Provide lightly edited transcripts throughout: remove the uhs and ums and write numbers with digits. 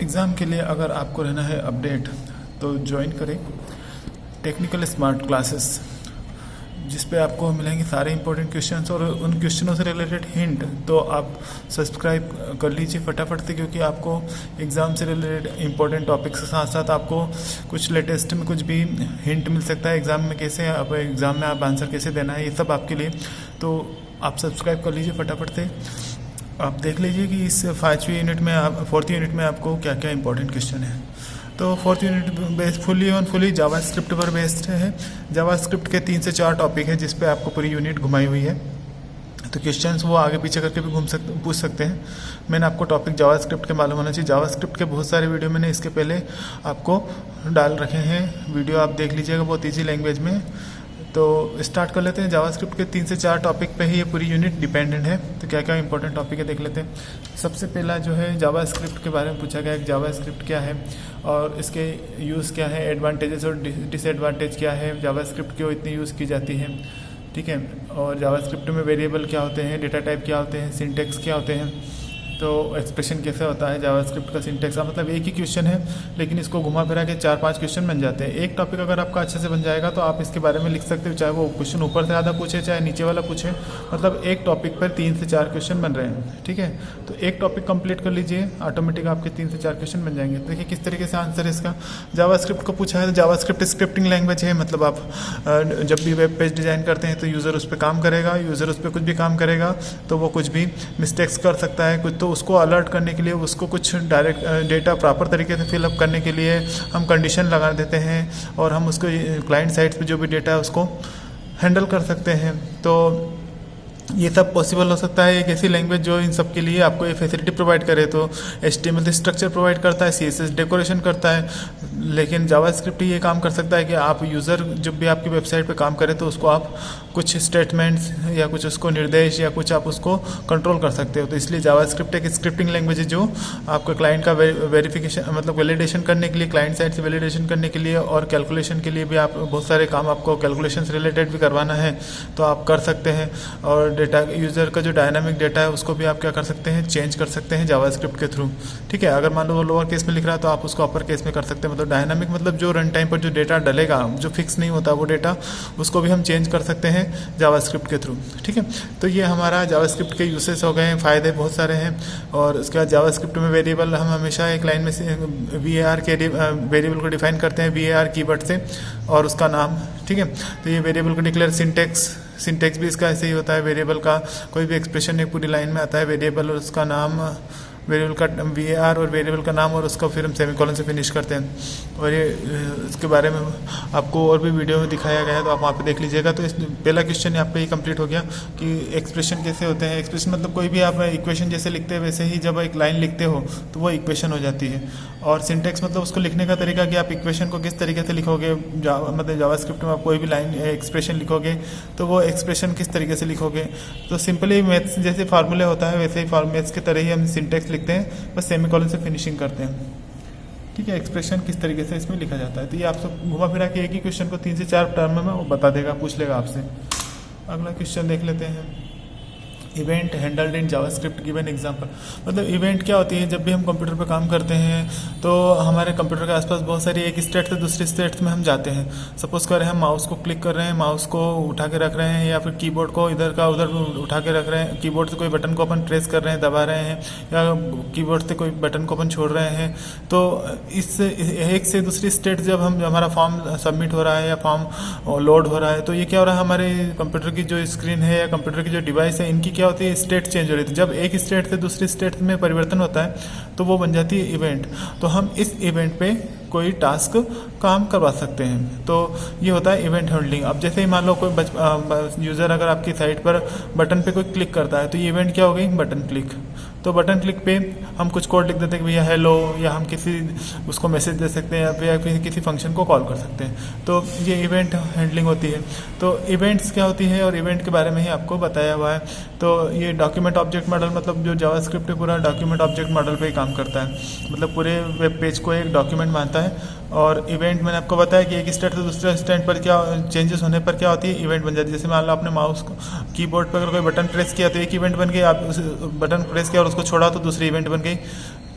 Exam के लिए अगर आपको रहना है अपडेट तो ज्वाइन करें टेक्निकल स्मार्ट क्लासेस, जिस पे आपको मिलेंगे सारे इंपॉर्टेंट क्वेश्चंस और उन क्वेश्चनों से रिलेटेड हिंट। तो आप सब्सक्राइब कर लीजिए फटाफट से, क्योंकि आपको एग्ज़ाम से रिलेटेड इंपॉर्टेंट टॉपिक्स के साथ साथ आपको कुछ लेटेस्ट में कुछ भी हिंट मिल सकता है एग्ज़ाम में, कैसे आप एग्ज़ाम में आप आंसर कैसे देना है, ये सब आपके लिए। तो आप सब्सक्राइब कर लीजिए फटाफट से। आप देख लीजिए कि इस 4वीं यूनिट में आपको क्या क्या इंपॉर्टेंट क्वेश्चन है। तो 4th unit based fully JavaScript पर बेस्ड है। जावास्क्रिप्ट के 3 से 4 टॉपिक है जिस पे आपको पूरी यूनिट घुमाई हुई है। तो क्वेश्चंस वो आगे पीछे करके भी पूछ सकते हैं। मैंने आपको टॉपिक जावास्क्रिप्ट के मालूम होना चाहिए। जावास्क्रिप्ट के बहुत सारे वीडियो मैंने इसके पहले आपको डाल रखे हैं, वीडियो आप देख लीजिएगा, बहुत ईजी लैंग्वेज में। तो स्टार्ट कर लेते हैं। जावास्क्रिप्ट के 3 से 4 टॉपिक पे ही ये पूरी यूनिट डिपेंडेंट है। तो क्या क्या इंपॉर्टेंट टॉपिक है देख लेते हैं। सबसे पहला जो है जावास्क्रिप्ट के बारे में पूछा गया है कि जावास्क्रिप्ट क्या है और इसके यूज़ क्या है, एडवांटेजेस और डिसएडवांटेज क्या है, जावास्क्रिप्ट क्यों इतनी यूज़ की जाती है, ठीक है। और जावास्क्रिप्ट में वेरिएबल क्या होते हैं, डेटा टाइप क्या होते हैं, सिंटेक्स क्या होते हैं, तो एक्सप्रेशन कैसे होता है, जावास्क्रिप्ट का सिंटेक्स का मतलब एक ही क्वेश्चन है लेकिन इसको घुमा फिरा के 4-5 क्वेश्चन बन जाते हैं। एक टॉपिक अगर आपका अच्छे से बन जाएगा तो आप इसके बारे में लिख सकते हो, चाहे वो क्वेश्चन ऊपर से ज़्यादा पूछे चाहे नीचे वाला पूछे, मतलब एक टॉपिक पर 3 से 4 क्वेश्चन बन रहे हैं, ठीक है। तो एक टॉपिक कंप्लीट कर लीजिए, ऑटोमेटिक आपके 3 से 4 क्वेश्चन बन जाएंगे। देखिए किस तरीके से आंसर है इसका। जावास्क्रिप्ट को पूछा है तो जावास्क्रिप्ट स्क्रिप्टिंग लैंग्वेज है, मतलब आप जब भी वेब पेज डिज़ाइन करते हैं तो यूज़र उस पर काम करेगा, यूज़र उस पर कुछ भी काम करेगा तो वो कुछ भी मिस्टेक्स कर सकता है कुछ, तो उसको अलर्ट करने के लिए, उसको कुछ डायरेक्ट डेटा प्रॉपर तरीके से फिलअप करने के लिए हम कंडीशन लगा देते हैं और हम उसको क्लाइंट साइड पे जो भी डेटा है उसको हैंडल कर सकते हैं। तो ये सब पॉसिबल हो सकता है एक ऐसी लैंग्वेज जो इन सब के लिए आपको ये फैसिलिटी प्रोवाइड करे। तो HTML स्ट्रक्चर प्रोवाइड करता है, CSS डेकोरेशन करता है, लेकिन जावास्क्रिप्ट ये काम कर सकता है कि आप यूज़र जब भी आपकी वेबसाइट पे काम करे तो उसको आप कुछ स्टेटमेंट्स या कुछ उसको निर्देश या कुछ आप उसको कंट्रोल कर सकते हो। तो इसलिए जावास्क्रिप्ट एक स्क्रिप्टिंग लैंग्वेज है जो आपका क्लाइंट का वेरिफिकेशन मतलब वैलिडेशन करने के लिए, क्लाइंट साइड से वैलिडेशन करने के लिए और कैलकुलेशन के लिए भी आप बहुत सारे काम आपको कैलकुलेशन से रिलेटेड भी करवाना है तो आप कर सकते हैं। और डेटा यूज़र का जो डायनामिक डेटा है उसको भी आप क्या कर सकते हैं, चेंज कर सकते हैं जावास्क्रिप्ट के थ्रू, ठीक है। अगर मान लो वो लोअर केस में लिख रहा है तो आप उसको अपर केस में कर सकते हैं। मतलब डायनामिक मतलब जो रन टाइम पर जो डेटा डलेगा, जो फिक्स नहीं होता वो डेटा, उसको भी हम चेंज कर सकते हैं जावास्क्रिप्ट के थ्रू, ठीक है। तो ये हमारा जावास्क्रिप्ट के यूसेस हो गए हैं, फ़ायदे बहुत सारे हैं। और उसके बाद जावास्क्रिप्ट में वेरिएबल हम हमेशा एक लाइन में से var के वेरिएबल को डिफाइन करते हैं var कीवर्ड से और उसका नाम, ठीक है। तो ये वेरिएबल को डिक्लेयर सिंटेक्स भी इसका ऐसे ही होता है। वेरिएबल का कोई भी एक्सप्रेशन एक पूरी लाइन में आता है, वेरिएबल और उसका नाम, वेरिएबल का var और वेरिएबल का नाम और उसका फिर हम सेमीकोलन से फिनिश करते हैं। और ये इसके बारे में आपको और भी वीडियो में दिखाया गया है तो आप वहाँ पे देख लीजिएगा। तो इस पहला क्वेश्चन आपका ये कंप्लीट हो गया कि एक्सप्रेशन कैसे होते हैं। एक्सप्रेशन मतलब कोई भी आप इक्वेशन जैसे लिखते हैं वैसे ही जब एक लाइन लिखते हो तो वो इक्वेशन हो जाती है। और सिंटेक्स मतलब उसको लिखने का तरीका कि आप इक्वेशन को किस तरीके से लिखोगे, मतलब जावास्क्रिप्ट में आप कोई भी लाइन एक्सप्रेशन लिखोगे तो वो एक्सप्रेशन किस तरीके से लिखोगे। तो सिंपली मैथ्स जैसे फार्मूले होता है वैसे ही मैथ्स की तरह ही हम सिंटेक्स लिखते हैं, बस सेमीकोलन से फिनिशिंग करते हैं, ठीक है। एक्सप्रेशन किस तरीके से इसमें लिखा जाता है तो ये आप सब घुमा फिरा के एक ही क्वेश्चन को 3 से 4 टर्म में वो बता देगा, पूछ लेगा आपसे। अगला क्वेश्चन देख लेते हैं। Event handled in JavaScript given example. मतलब इवेंट क्या होती है, जब भी हम कंप्यूटर पर काम करते हैं तो हमारे कंप्यूटर के आसपास बहुत सारी एक स्टेट से दूसरी स्टेट में हम जाते हैं। सपोज करें हम माउस को क्लिक कर रहे हैं, माउस को उठा के रख रहे हैं या फिर कीबोर्ड को इधर का उधर उठा के रख रहे हैं, कीबोर्ड से कोई बटन को अपन प्रेस कर रहे हैं, दबा रहे हैं, या कीबोर्ड से कोई बटन को अपन छोड़ रहे हैं। तो इस एक से दूसरी स्टेट जब हमारा फॉर्म सबमिट हो रहा है या फॉर्म लोड हो रहा है तो ये क्या हो रहा है, हमारे कंप्यूटर की जो स्क्रीन है या कंप्यूटर की जो डिवाइस है इनकी क्या होती है, स्टेट चेंज हो रही थी। जब एक स्टेट से दूसरी स्टेट में परिवर्तन होता है तो वो बन जाती है इवेंट। तो हम इस इवेंट पे कोई टास्क काम करवा सकते हैं, तो ये होता है इवेंट हैंडलिंग। अब जैसे ही मान लो कोई यूज़र अगर आपकी साइट पर बटन पे कोई क्लिक करता है तो ये इवेंट क्या हो गई, बटन क्लिक। तो बटन क्लिक पे हम कुछ कोड लिख देते हैं कि भैया हेलो, या हम किसी उसको मैसेज दे सकते हैं या फिर किसी फंक्शन को कॉल कर सकते हैं। तो ये इवेंट हैंडलिंग होती है। तो इवेंट्स क्या होती है और इवेंट के बारे में ही आपको बताया हुआ है। तो ये डॉक्यूमेंट ऑब्जेक्ट मॉडल, मतलब जो जावास्क्रिप्ट है पूरा डॉक्यूमेंट ऑब्जेक्ट मॉडल पे ही काम करता है, मतलब पूरे वेब पेज को एक डॉक्यूमेंट मानता है। और इवेंट मैंने आपको बताया कि एक स्टेट से दूसरे स्टेट पर क्या चेंजेस होने पर क्या होती है, इवेंट बन जाती है। जैसे मान लो आपने माउस को कीबोर्ड पर अगर कोई बटन प्रेस किया तो एक इवेंट बन गई, आप उस बटन प्रेस किया और उसको छोड़ा तो दूसरी इवेंट बन गई।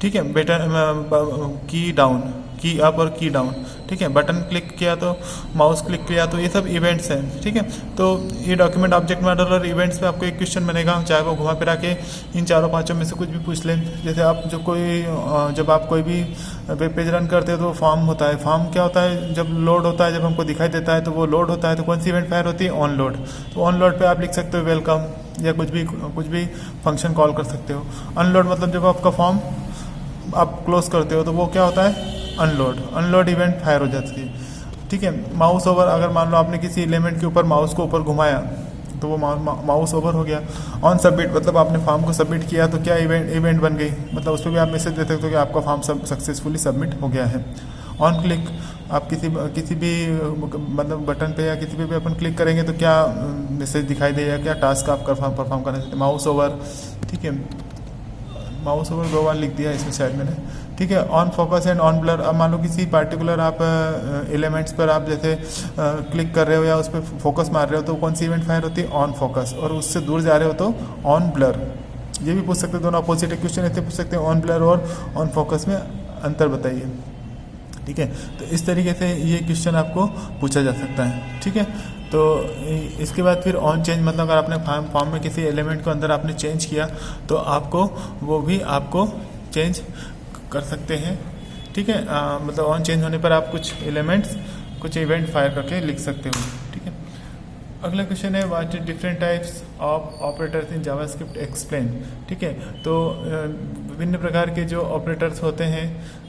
ठीक है, बटन की डाउन, की अप और की डाउन, ठीक है, बटन क्लिक किया तो माउस क्लिक किया तो ये सब इवेंट्स हैं, ठीक है। तो ये डॉक्यूमेंट ऑब्जेक्ट मॉडल और इवेंट्स पे आपको एक क्वेश्चन बनेगा, चाहे वो घुमा फिरा के इन चारों पांचों में से कुछ भी पूछ लें। जैसे आप जब आप कोई भी वेब पेज रन करते हो तो फॉर्म होता है, फॉर्म क्या होता है, जब लोड होता है, जब हमको दिखाई देता है तो वो लोड होता है, तो कौन सी इवेंट फायर होती है, ऑन लोड। तो ऑन लोड पे आप लिख सकते हो वेलकम या कुछ भी फंक्शन कॉल कर सकते हो। अनलोड मतलब जब आपका फॉर्म आप क्लोज करते हो तो वो क्या होता है, अनलोड इवेंट फायर हो जाती है, ठीक है। माउस ओवर, अगर मान लो आपने किसी एलिमेंट के ऊपर माउस को ऊपर घुमाया तो वो माउस ओवर हो गया। ऑन सबमिट मतलब आपने फॉर्म को सबमिट किया तो क्या इवेंट बन गई, मतलब उस पर भी आप मैसेज दे सकते हो कि आपका फॉर्म सक्सेसफुली सबमिट हो गया है। ऑन क्लिक, आप किसी भी मतलब बटन पे या किसी पे भी अपन क्लिक करेंगे तो क्या मैसेज दिखाई देगा, क्या टास्क आप परफॉर्म करना चाहते हैं। माउस ओवर, ठीक है, माउस ओवर 2 बार लिख दिया इसमें शायद मैंने, ठीक है। On focus and on blur, अब मान लो किसी पार्टिकुलर आप एलिमेंट्स पर आप जैसे क्लिक कर रहे हो या उस पर फोकस मार रहे हो तो कौन सी इवेंट फायर होती है, ऑन फोकस, और उससे दूर जा रहे हो तो ऑन ब्लर। ये भी पूछ सकते हो, दोनों अपोजिट क्वेश्चन ऐसे पूछ सकते हैं, ऑन ब्लर और ऑन फोकस में अंतर बताइए, ठीक है। तो इस तरीके से ये क्वेश्चन आपको पूछा जा सकता है, ठीक है। तो इसके बाद फिर ऑन चेंज मतलब अगर आपने फॉर्म में किसी एलिमेंट को अंदर आपने चेंज किया तो आपको वो भी आपको चेंज कर सकते हैं, ठीक है। मतलब ऑन चेंज होने पर आप कुछ इवेंट फायर करके लिख सकते हो, ठीक है। अगला क्वेश्चन है what is different types of operators in JavaScript explain, ठीक है। तो विभिन्न प्रकार के जो ऑपरेटर्स होते हैं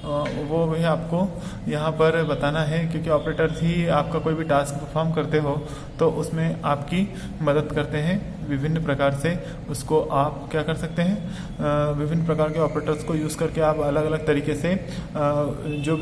वो भी आपको यहाँ पर बताना है, क्योंकि ऑपरेटर्स ही आपका कोई भी टास्क परफॉर्म करते हो तो उसमें आपकी मदद करते हैं विभिन्न प्रकार से। उसको आप क्या कर सकते हैं, विभिन्न प्रकार के ऑपरेटर्स को यूज़ करके आप अलग अलग तरीके से जो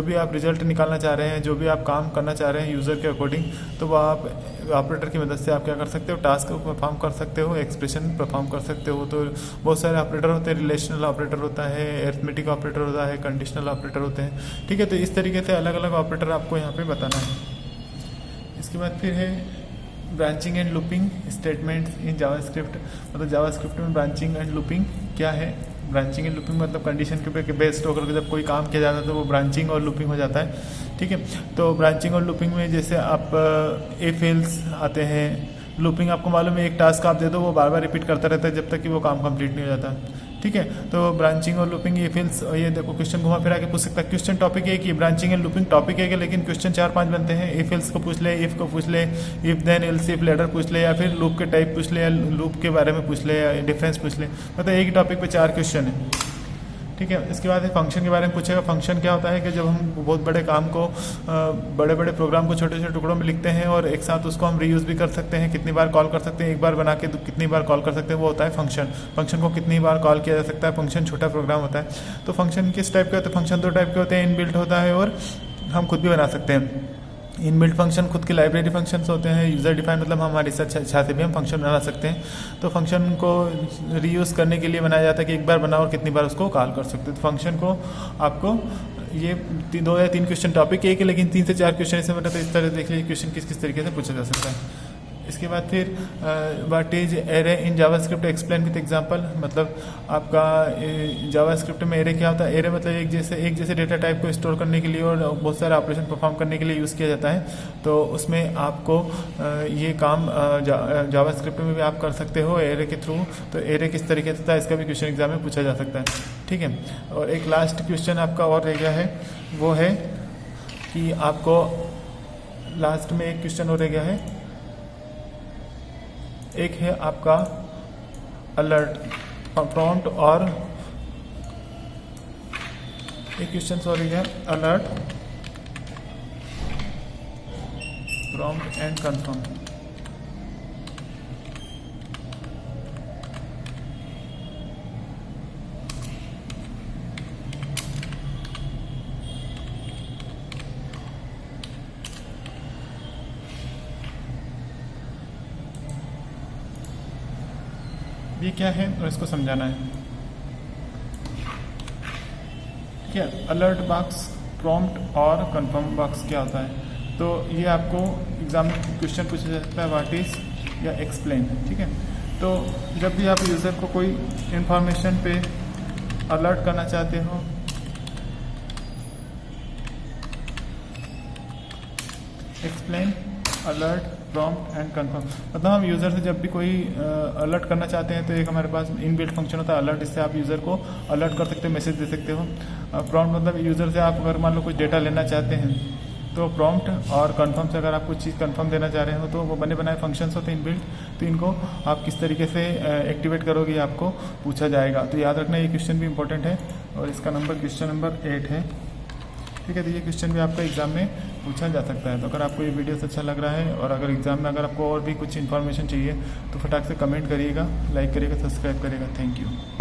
भी आप रिजल्ट निकालना चाह रहे हैं, जो भी आप काम करना चाह रहे हैं यूज़र के अकॉर्डिंग, तो वो आप ऑपरेटर की मदद से आप क्या कर सकते हो, टास्क परफॉर्म कर सकते हो, एक्सप्रेशन परफॉर्म कर सकते हो। तो बहुत सारे ऑपरेटर होते हैं, रिलेशनल ऑपरेटर होता है, अरिथमेटिक ऑपरेटर होता है, कंडीशनल ऑपरेटर होते हैं, ठीक है। तो इस तरीके से अलग अलग ऑपरेटर आपको यहाँ पे बताना है। इसके बाद फिर है branching and looping statements in JavaScript, मतलब जावास्क्रिप्ट में ब्रांचिंग एंड लूपिंग क्या है। ब्रांचिंग एंड लूपिंग मतलब कंडीशन के बेस्ड होकर जब कोई काम किया जाता है तो वो ब्रांचिंग और लूपिंग हो जाता है, ठीक है। तो ब्रांचिंग और लूपिंग में जैसे आप इफ एल्स आते हैं, लूपिंग आपको मालूम है एक टास्क आप दे दो वो बार बार रिपीट करता रहता है जब तक कि वो काम कंप्लीट नहीं हो जाता, ठीक है। तो ब्रांचिंग और लूपिंग ये फिल्स, ये देखो क्वेश्चन घुमा फिरा के पूछ सकता है। क्वेश्चन टॉपिक है कि ब्रांचिंग एंड लूपिंग टॉपिक है कि, लेकिन क्वेश्चन 4-5 बनते हैं। इफ एल्स को पूछ ले, इफ को पूछ ले, if then else if ladder पूछ ले, या फिर लूप के टाइप पूछ ले, या लूप के बारे में पूछ ले, या डिफरेंस पूछ ले। मतलब एक ही टॉपिक पे 4 क्वेश्चन है, ठीक है। इसके बाद फंक्शन के बारे में पूछेगा। फंक्शन क्या होता है कि जब हम बहुत बड़े काम को, बड़े बड़े प्रोग्राम को छोटे छोटे टुकड़ों में लिखते हैं और एक साथ उसको हम रीयूज़ भी कर सकते हैं, कितनी बार कॉल कर सकते हैं, एक बार बना के कितनी बार कॉल कर सकते हैं, वो होता है फंक्शन। फंक्शन को कितनी बार कॉल किया जा सकता है, फंक्शन छोटा प्रोग्राम होता है। तो फंक्शन किस टाइप के होते हैं, फंक्शन 2 टाइप के होते हैं, इनबिल्ट होता है और हम खुद भी बना सकते हैं। इनबिल्ट फंक्शन खुद के लाइब्रेरी फंक्शंस होते हैं, यूज़र डिफाइन मतलब हमारी इच्छा से भी हम फंक्शन बना सकते हैं। तो फंक्शन को रीयूज़ करने के लिए बनाया जाता है कि एक बार बनाओ और कितनी बार उसको कॉल कर सकते हो। तो फंक्शन को आपको ये 2 या 3 क्वेश्चन टॉपिक एक है, लेकिन 3 से 4 क्वेश्चन इसमें बना, तो इस तरह देख लीजिए क्वेश्चन किस किस तरीके से पूछा जा सकता है। इसके बाद फिर what is array in JavaScript explain with example, मतलब आपका जावास्क्रिप्ट में एरे क्या होता है। एरे मतलब एक जैसे डेटा टाइप को स्टोर करने के लिए और बहुत सारे ऑपरेशन परफॉर्म करने के लिए यूज़ किया जाता है। तो उसमें आपको ये काम जावास्क्रिप्ट में भी आप कर सकते हो एरे के थ्रू। तो एरे किस तरीके से था इसका भी क्वेश्चन एग्जाम में पूछा जा सकता है, ठीक है। और एक लास्ट क्वेश्चन आपका और रह गया है, वो है कि आपको लास्ट में एक क्वेश्चन और रह गया है, एक है आपका अलर्ट प्रॉम्प्ट, और एक क्वेश्चन सॉरी है अलर्ट प्रॉम्प्ट एंड कंफर्म। ये क्या है और इसको समझाना है, ठीक है। अलर्ट बॉक्स, प्रॉम्प्ट और कंफर्म बॉक्स क्या होता है, तो ये आपको एग्जाम में क्वेश्चन पूछा जा सकता है, व्हाट इज या एक्सप्लेन, ठीक है। तो जब भी आप यूज़र को कोई इंफॉर्मेशन पे अलर्ट करना चाहते हो, explain, alert, prompt and confirm. मतलब हम यूज़र से जब भी कोई अलर्ट करना चाहते हैं तो एक हमारे पास इनबिल्ट फंक्शन होता है अलर्ट, इससे आप यूज़र को अलर्ट कर सकते हो, मैसेज दे सकते हो। प्रॉम्प्ट मतलब यूज़र से आप अगर मान लो कुछ डेटा लेना चाहते हैं तो प्रॉम्प्ट, और कंफर्म से अगर आप कुछ चीज़ कंफर्म देना चाह रहे हो तो वो बने बनाए फंक्शंस होते हैं इनबिल्ट, तो इनको आप किस तरीके से एक्टिवेट करोगे आपको पूछा जाएगा। तो याद रखना ये क्वेश्चन भी इंपॉर्टेंट है और इसका नंबर क्वेश्चन नंबर 8 है। ठीक है, तो ये क्वेश्चन भी आपका एग्जाम में पूछा जा सकता है। तो अगर आपको ये वीडियो अच्छा लग रहा है और अगर एग्जाम में अगर आपको और भी कुछ इन्फॉर्मेशन चाहिए तो फटाक से कमेंट करिएगा, लाइक करिएगा, सब्सक्राइब करिएगा। Thank you.